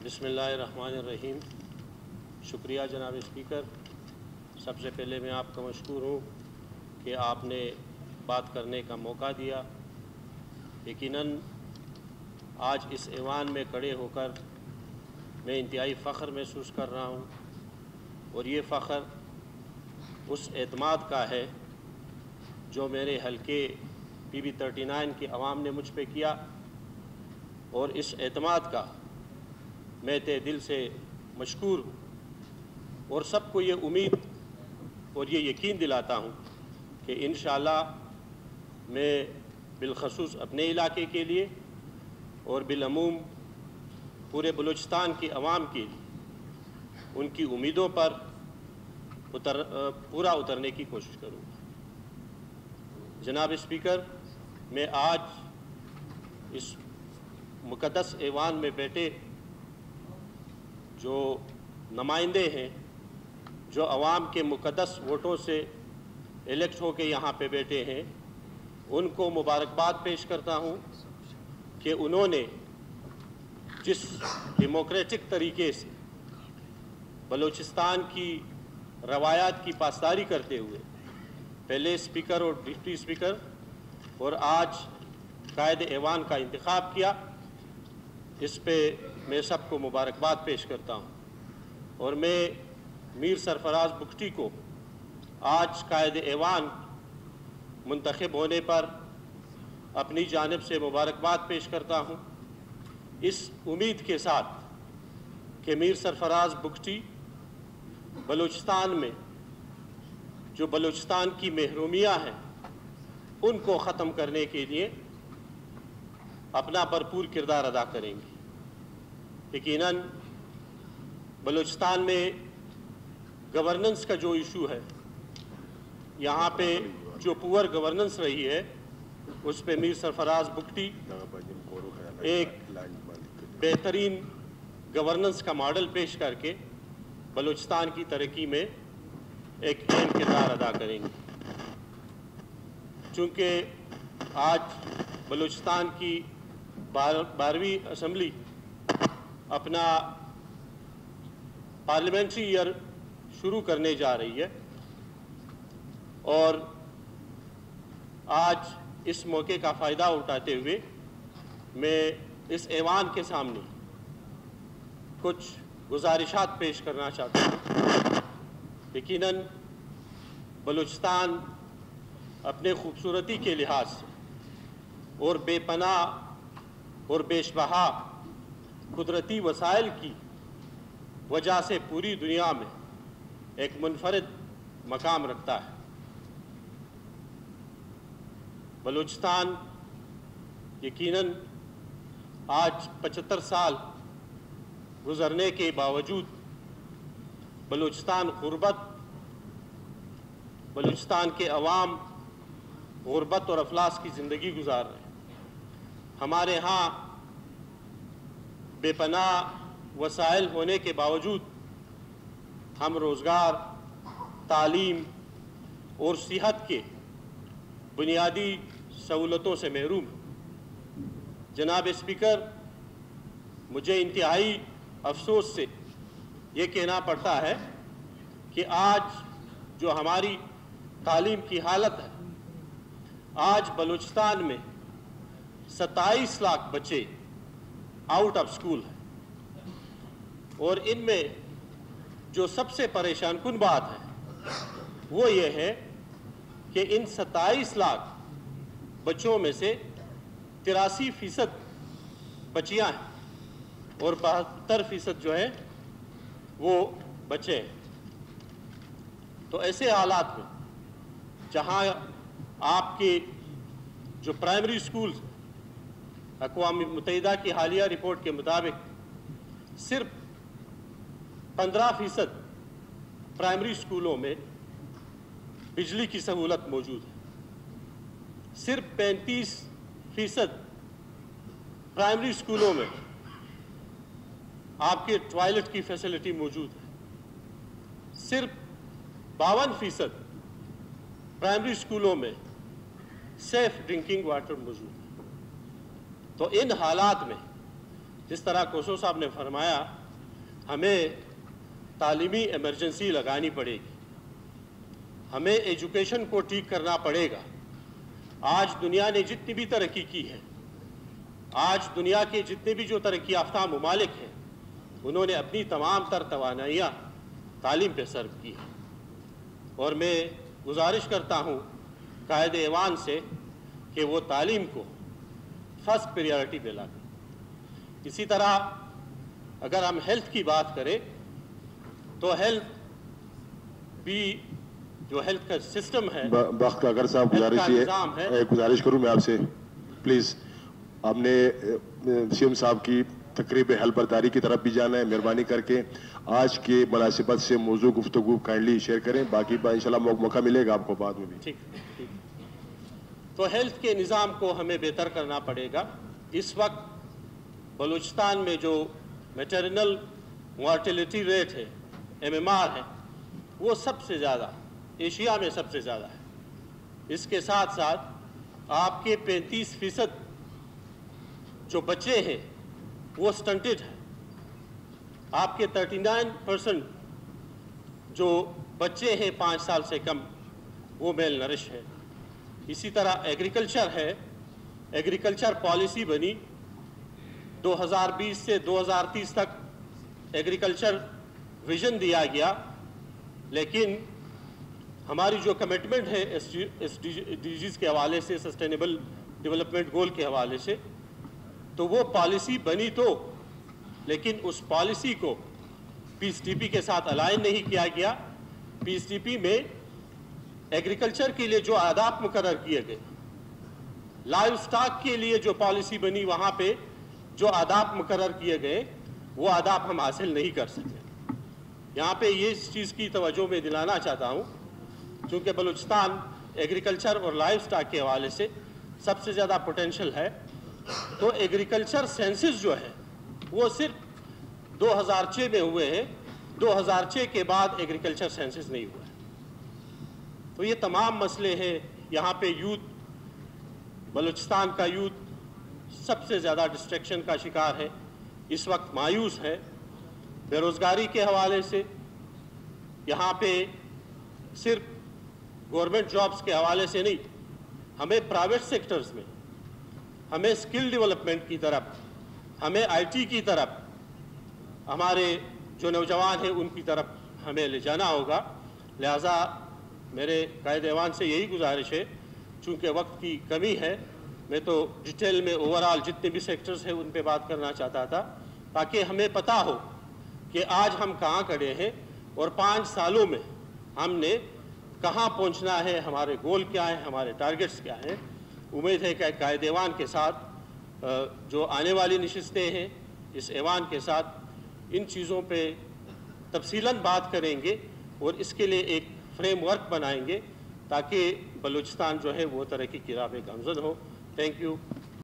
بسم اللہ الرحمن الرحیم۔ شکریہ جناب اسپیکر۔ سب سے پہلے میں آپ کا مشکور ہوں کہ آپ نے بات کرنے کا موقع دیا۔ یقیناً آج اس ایوان میں کھڑے ہو کر میں انتہائی فخر محسوس کر رہا ہوں، اور یہ فخر اس اعتماد کا ہے جو میرے حلقے پی بی 39 کے عوام نے مجھ پہ کیا، اور اس اعتماد کا میں تہ دل سے مشکور ہوں، اور سب کو یہ امید اور یہ یقین دلاتا ہوں کہ انشاءاللہ میں بالخصوص اپنے علاقے کے لیے اور بالعموم پورے بلوچستان کے عوام کے لیے ان کی امیدوں پر پورا اترنے کی کوشش کروں گا۔ جناب اسپیکر، میں آج اس مقدس ایوان میں بیٹھے جو نمائندے ہیں، جو عوام کے مقدس ووٹوں سے الیکٹ ہو کے یہاں پہ بیٹھے ہیں، ان کو مبارکباد پیش کرتا ہوں کہ انہوں نے جس ڈیموکریٹک طریقے سے بلوچستان کی روایات کی پاسداری کرتے ہوئے پہلے اسپیکر اور ڈپٹی اسپیکر اور آج قائد ایوان کا انتخاب کیا، اس پہ میں سب کو مبارکباد پیش کرتا ہوں، اور میں میر سرفراز بگٹی کو آج قائد ایوان منتخب ہونے پر اپنی جانب سے مبارکباد پیش کرتا ہوں، اس امید کے ساتھ کہ میر سرفراز بگٹی بلوچستان میں جو بلوچستان کی محرومیاں ہیں ان کو ختم کرنے کے لیے اپنا بھرپور کردار ادا کریں گے۔ یقیناً بلوچستان میں گورننس کا جو ایشو ہے، یہاں پہ جو پور گورننس رہی ہے، اس پہ میر سرفراز بگٹی ایک بہترین گورننس کا ماڈل پیش کر کے بلوچستان کی ترقی میں ایک اہم کردار ادا کریں گے۔ چونکہ آج بلوچستان کی 12ویں اسمبلی اپنا پارلیمنٹری ایئر شروع کرنے جا رہی ہے، اور آج اس موقع کا فائدہ اٹھاتے ہوئے میں اس ایوان کے سامنے کچھ گزارشات پیش کرنا چاہتا ہوں۔ یقیناً بلوچستان اپنے خوبصورتی کے لحاظ سے اور بے پناہ اور بیش بہا قدرتی وسائل کی وجہ سے پوری دنیا میں ایک منفرد مقام رکھتا ہے۔ بلوچستان یقیناً آج 75 سال گزرنے کے باوجود بلوچستان کے عوام غربت اور افلاس کی زندگی گزار رہے ہیں۔ ہمارے ہاں بے پناہ وسائل ہونے کے باوجود ہم روزگار، تعلیم اور صحت کے بنیادی سہولتوں سے محروم ہیں۔ جناب اسپیکر، مجھے انتہائی افسوس سے یہ کہنا پڑتا ہے کہ آج جو ہماری تعلیم کی حالت ہے، آج بلوچستان میں 27 لاکھ بچے آؤٹ آف سکول ہیں، اور ان میں جو سب سے پریشان کن بات ہے وہ یہ ہے کہ ان 27 لاکھ بچوں میں سے 83% بچیاں ہیں اور 72% جو ہے وہ بچے ہیں۔ تو ایسے حالات میں جہاں آپ کے جو پرائمری سکولز اقوام متحدہ کی حالیہ رپورٹ کے مطابق صرف 15% پرائمری سکولوں میں بجلی کی سہولت موجود ہے، صرف 35% پرائمری سکولوں میں آپ کے ٹوائلٹ کی فیسلٹی موجود ہے، صرف 52% پرائمری سکولوں میں سیف ڈرنکنگ واٹر موجود ہے۔ تو ان حالات میں जिस तरह कोसो साहब ने फरमाया, हमें तालीमी एमरजेंसी लगानी पड़ेगी, हमें एजुकेशन को ठीक करना पड़ेगा। आज दुनिया ने जितनी भी तरक्की की है, आज दुनिया के जितने भी जो तरक्की याफ्ता ममालिक हैं, उन्होंने अपनी तमाम तर तवानाइयाँ तालीम पे सर्व की है। और मैं गुजारिश करता हूँ कायद ऐवान से कि वो तालीम को फर्स्ट प्रायोरिटी पे लाएं। इसी तरह अगर हम हेल्थ की बात करें तो हेल्थ भी जो हेल्थ का सिस्टम है, वक्त अगर साहब गुजारिश करूं मैं आपसे, प्लीज आपने सीएम साहब की तकरीब हल बर्दारी की तरफ भी जाना है, मेहरबानी करके आज के मुनासिबत से मौजू गुफ्तगू काइंडली शेयर करें, बाकी इंशाल्लाह मौका मिलेगा आपको बाद में भी। ठीक। तो हेल्थ के निज़ाम को हमें बेहतर करना पड़ेगा। इस वक्त बलूचिस्तान में जो मैटरनल मॉर्टेलिटी रेट है, MMR है, वो सबसे ज़्यादा एशिया में सबसे ज़्यादा है। इसके साथ साथ आपके 35% जो बच्चे हैं वो स्टंटेड है, आपके 39% जो बच्चे हैं 5 साल से कम वो मेल नरिश है। इसी तरह एग्रीकल्चर है, एग्रीकल्चर पॉलिसी बनी 2020 से 2030 तक एग्रीकल्चर विजन दिया गया, लेकिन हमारी जो कमिटमेंट है SDGs के हवाले से, सस्टेनेबल डेवलपमेंट गोल के हवाले से, तो वो पॉलिसी बनी तो, लेकिन उस पॉलिसी को PSDP के साथ अलाइन नहीं किया गया। PSDP में एग्रीकल्चर के लिए जो आदाब मुकर्रर किए गए, लाइव स्टॉक के लिए जो पॉलिसी बनी वहाँ पे जो आदाब मुकर्रर किए गए वो आदाब हम हासिल नहीं कर सके। यहाँ पे ये इस चीज़ की तवज्जो में दिलाना चाहता हूँ, चूँकि बलूचिस्तान एग्रीकल्चर और लाइव स्टॉक के हवाले से सबसे ज़्यादा पोटेंशियल है, तो एग्रीकल्चर सेंसस जो है वो सिर्फ 2006 में हुए हैं, 2006 के बाद एग्रीकल्चर सेंसस नहीं हुआ है। तो ये तमाम मसले हैं। यहाँ पे यूथ, बलूचिस्तान का यूथ सबसे ज़्यादा डिस्ट्रैक्शन का शिकार है, इस वक्त मायूस है। बेरोज़गारी के हवाले से यहाँ पे सिर्फ गवर्नमेंट जॉब्स के हवाले से नहीं, हमें प्राइवेट सेक्टर्स में, हमें स्किल डेवलपमेंट की तरफ, हमें IT की तरफ, हमारे जो नौजवान हैं उनकी तरफ हमें ले जाना होगा। लिहाजा मेरे कायद ऐवान से यही गुजारिश है, चूँकि वक्त की कमी है, मैं तो डिटेल में ओवरऑल जितने भी सेक्टर्स हैं उन पे बात करना चाहता था, ताकि हमें पता हो कि आज हम कहाँ खड़े हैं और 5 सालों में हमने कहाँ पहुँचना है, हमारे गोल क्या है, हमारे टारगेट्स क्या हैं। उम्मीद है कि कायद ऐवान के साथ जो आने वाली नशिस्तें हैं, इस ऐवान के साथ इन चीज़ों पे तफसीलन बात करेंगे और इसके लिए एक फ्रेमवर्क बनाएंगे ताकि बलूचिस्तान जो है वो तरक्की की राह पे गामज़द हो। Thank you.